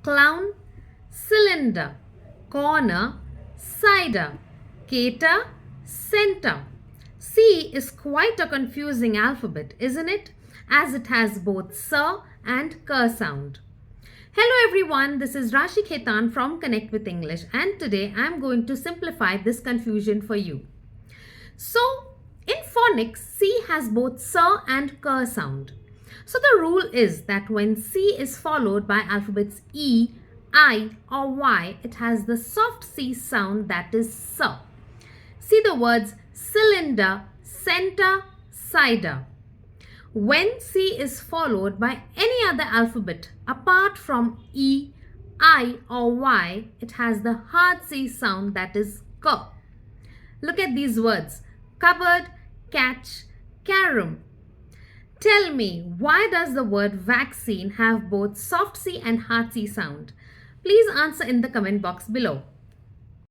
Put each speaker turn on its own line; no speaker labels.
clown, cylinder, corner, cider, cater, center. C is quite a confusing alphabet, isn't it? As it has both S and K sound. Hello everyone, this is Rashi Khetan from Connect with English, and today I am going to simplify this confusion for you. So, in phonics, C has both S and K sound. So the rule is that when C is followed by alphabets E, I or Y, it has the soft C sound, that is S. See the words cylinder, center, cider. When C is followed by any other alphabet apart from E, I or Y, it has the hard C sound, that is K. Look at these words: cupboard, catch, carom. Tell me, why does the word vaccine have both soft C and hard C sound? Please answer in the comment box below.